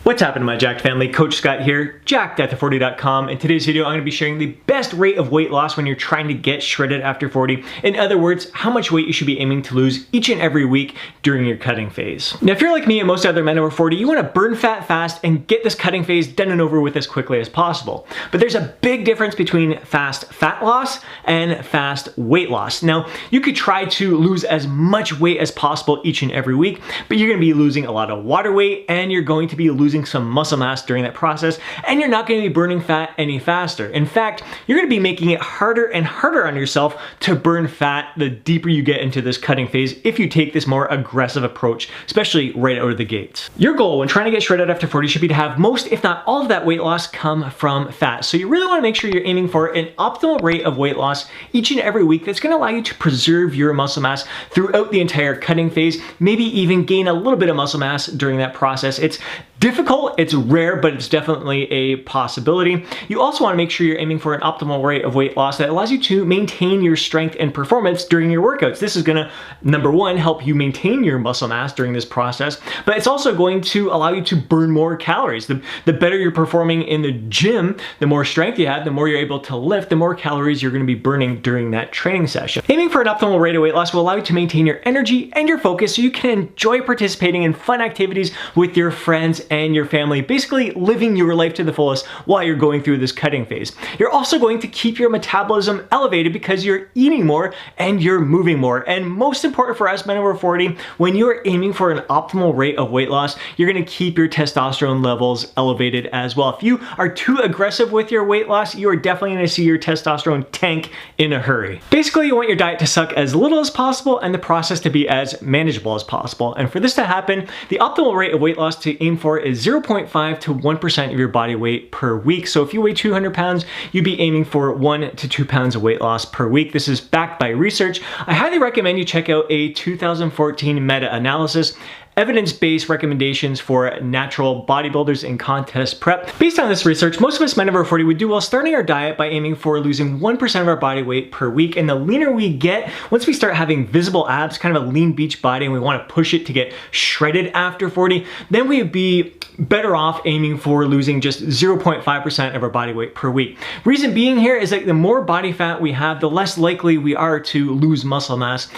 What's happening, my Jacked family? Coach Scott here, jacked40.com. In today's video, I'm going to be sharing the best rate of weight loss when you're trying to get shredded after 40. In other words, how much weight you should be aiming to lose each and every week during your cutting phase. Now, if you're like me and most other men over 40, you want to burn fat fast and get this cutting phase done and over with as quickly as possible. But there's a big difference between fast fat loss and fast weight loss. Now, you could try to lose as much weight as possible each and every week, but you're going to be losing a lot of water weight and you're going to be losing some muscle mass during that process, and you're not going to be burning fat any faster. In fact, you're going to be making it harder and harder on yourself to burn fat the deeper you get into this cutting phase if you take this more aggressive approach, especially right out of the gates. Your goal when trying to get shredded after 40 should be to have most, if not all of that weight loss come from fat. So you really want to make sure you're aiming for an optimal rate of weight loss each and every week that's going to allow you to preserve your muscle mass throughout the entire cutting phase, maybe even gain a little bit of muscle mass during that process. It's difficult, it's rare, but it's definitely a possibility. You also want to make sure you're aiming for an optimal rate of weight loss that allows you to maintain your strength and performance during your workouts. This is gonna, number one, help you maintain your muscle mass during this process, but it's also going to allow you to burn more calories. The better you're performing in the gym, the more strength you have, the more you're able to lift, the more calories you're gonna be burning during that training session. Aiming for an optimal rate of weight loss will allow you to maintain your energy and your focus so you can enjoy participating in fun activities with your friends and your family, basically living your life to the fullest while you're going through this cutting phase. You're also going to keep your metabolism elevated because you're eating more and you're moving more. And most important for us men over 40, when you're aiming for an optimal rate of weight loss, you're gonna keep your testosterone levels elevated as well. If you are too aggressive with your weight loss, you are definitely gonna see your testosterone tank in a hurry. Basically, you want your diet to suck as little as possible and the process to be as manageable as possible. And for this to happen, the optimal rate of weight loss to aim for is 0.5 to 1% of your body weight per week. So if you weigh 200 pounds, you'd be aiming for 1 to 2 pounds of weight loss per week. This is backed by research. I highly recommend you check out a 2014 meta-analysis, evidence-based recommendations for natural bodybuilders in contest prep. Based on this research, most of us men over 40 would do well starting our diet by aiming for losing 1% of our body weight per week. And the leaner we get, once we start having visible abs, kind of a lean beach body, and we want to push it to get shredded after 40, then we'd be better off aiming for losing just 0.5% of our body weight per week. Reason being here is that the more body fat we have, the less likely we are to lose muscle mass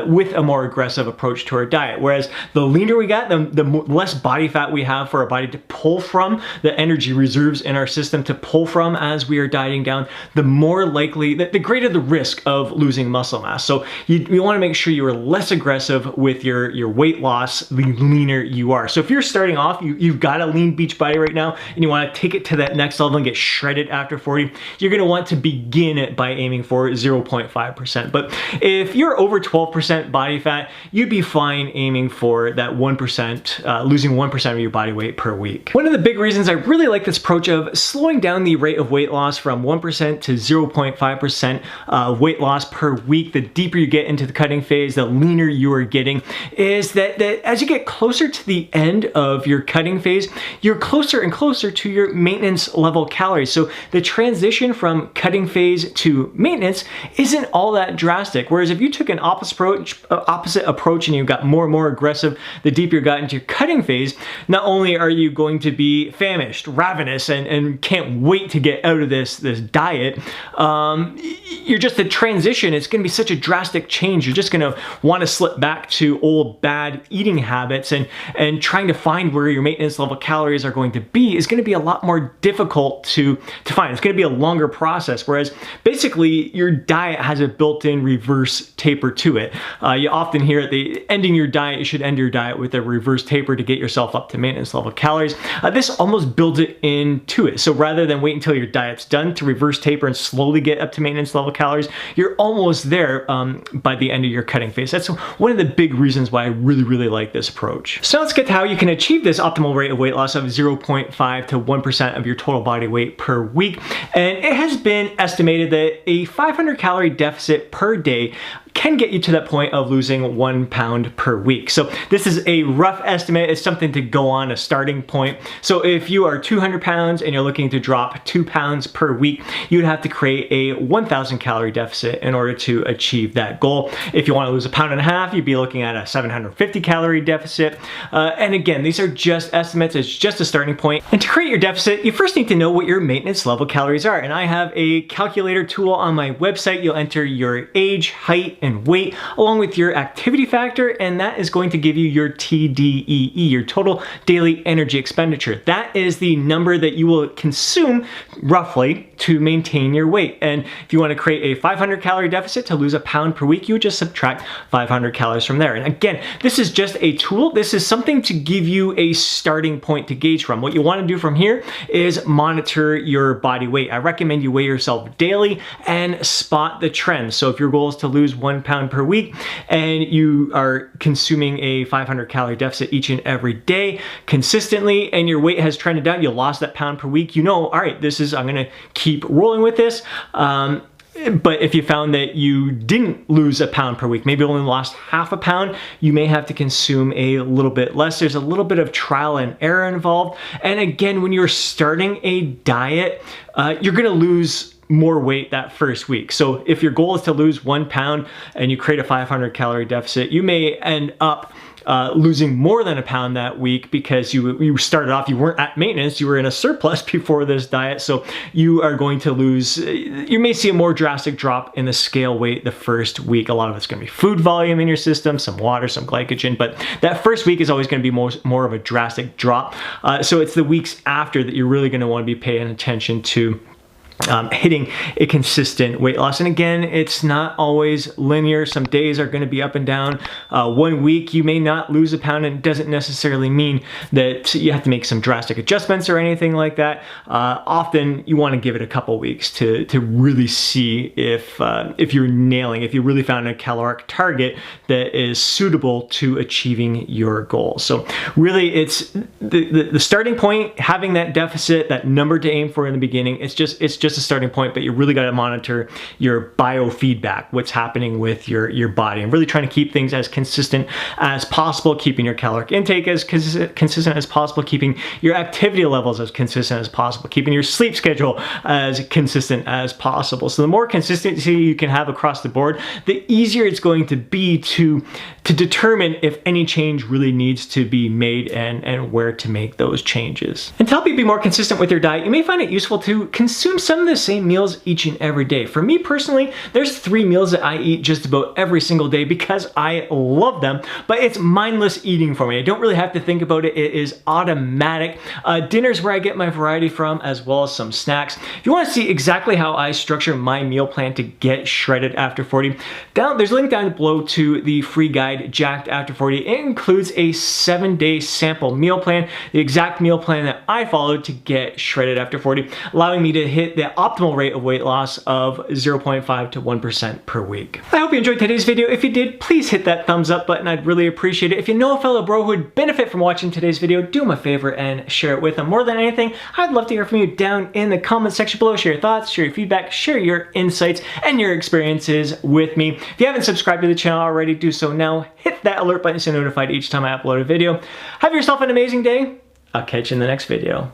with a more aggressive approach to our diet. Whereas the leaner we get, the less body fat we have for our body to pull from, the energy reserves in our system to pull from as we are dieting down, the more likely, the greater the risk of losing muscle mass. So you want to make sure you are less aggressive with your weight loss the leaner you are. So if you're starting off, you've got a lean beach body right now and you want to take it to that next level and get shredded after 40, you're going to want to begin it by aiming for 0.5%. But if you're over 12% body fat, you'd be fine aiming for that 1%, losing 1% of your body weight per week. One of the big reasons I really like this approach of slowing down the rate of weight loss from 1% to 0.5% weight loss per week, the deeper you get into the cutting phase, the leaner you are getting, is that as you get closer to the end of your cutting phase, you're closer and closer to your maintenance level calories. So the transition from cutting phase to maintenance isn't all that drastic. Whereas if you took an opposite approach and you got more and more aggressive, the deeper you got into your cutting phase, not only are you going to be famished, ravenous, and can't wait to get out of this diet, you're just the transition, it's gonna be such a drastic change. You're just gonna wanna slip back to old bad eating habits, and trying to find where your maintenance level calories are going to be is gonna be a lot more difficult to find. It's gonna be a longer process, whereas basically your diet has a built-in reverse taper to it. You often hear at the ending your diet, you should end your diet with a reverse taper to get yourself up to maintenance level calories. This almost builds it into it. So rather than wait until your diet's done to reverse taper and slowly get up to maintenance level calories, you're almost there by the end of your cutting phase. That's one of the big reasons why I really like this approach. So let's get to how you can achieve this optimal rate of weight loss of 0.5 to 1% of your total body weight per week. And it has been estimated that a 500 calorie deficit per day can get you to that point of losing 1 pound per week. So this is a rough estimate. It's something to go on, a starting point. So if you are 200 pounds and you're looking to drop 2 pounds per week, you'd have to create a 1,000 calorie deficit in order to achieve that goal. If you want to lose 1.5 pounds, you'd be looking at a 750 calorie deficit. And again, these are just estimates. It's just a starting point. And to create your deficit, you first need to know what your maintenance level calories are. And I have a calculator tool on my website. You'll enter your age, height, and weight along with your activity factor, and that is going to give you your TDEE, your total daily energy expenditure. That is the number that you will consume roughly to maintain your weight. And if you want to create a 500 calorie deficit to lose 1 pound per week, you would just subtract 500 calories from there. And again, this is just a tool. This is something to give you a starting point to gauge from. What you want to do from here is monitor your body weight. I recommend you weigh yourself daily and spot the trends. So if your goal is to lose 1 pound per week and you are consuming a 500 calorie deficit each and every day consistently, and your weight has trended down, you lost that pound per week, you know, all right, I'm going to keep rolling with this. But if you found that you didn't lose 1 pound per week, maybe only lost 0.5 pound, you may have to consume a little bit less. There's a little bit of trial and error involved. And again, when you're starting a diet, you're going to lose more weight that first week. So if your goal is to lose 1 pound and you create a 500 calorie deficit, you may end up losing more than 1 pound that week because you started off, you weren't at maintenance, you were in a surplus before this diet. So you are going to lose, you may see a more drastic drop in the scale weight the first week. A lot of it's going to be food volume in your system, some water, some glycogen, but that first week is always going to be more of a drastic drop. So it's the weeks after that you're really going to want to be paying attention to hitting a consistent weight loss. And again, it's not always linear. Some days are going to be up and down. 1 week you may not lose 1 pound, and it doesn't necessarily mean that you have to make some drastic adjustments or anything like that. Often you want to give it a couple weeks to really see if you're nailing, if you really found a caloric target that is suitable to achieving your goal. So really it's the starting point, having that deficit, that number to aim for in the beginning. It's just a starting point, but you really got to monitor your biofeedback, what's happening with your body, and really trying to keep things as consistent as possible, keeping your caloric intake as consistent as possible, keeping your activity levels as consistent as possible, keeping your sleep schedule as consistent as possible. So the more consistency you can have across the board, the easier it's going to be to determine if any change really needs to be made and where to make those changes. And to help you be more consistent with your diet, you may find it useful to consume some of the same meals each and every day. For me personally, there's 3 meals that I eat just about every single day because I love them, but it's mindless eating for me. I don't really have to think about it. It is automatic. Dinner's where I get my variety from, as well as some snacks. If you want to see exactly how I structure my meal plan to get shredded after 40, there's a link down below to the free guide, Jacked After 40. It includes a 7-day sample meal plan, the exact meal plan that I followed to get shredded after 40, allowing me to hit the optimal rate of weight loss of 0.5 to 1% per week. I hope you enjoyed today's video. If you did, please hit that thumbs up button. I'd really appreciate it. If you know a fellow bro who would benefit from watching today's video, do him a favor and share it with them. More than anything, I'd love to hear from you down in the comment section below. Share your thoughts, share your feedback, share your insights and your experiences with me. If you haven't subscribed to the channel already, do so now. Hit that alert button so you're notified each time I upload a video. Have yourself an amazing day. I'll catch you in the next video.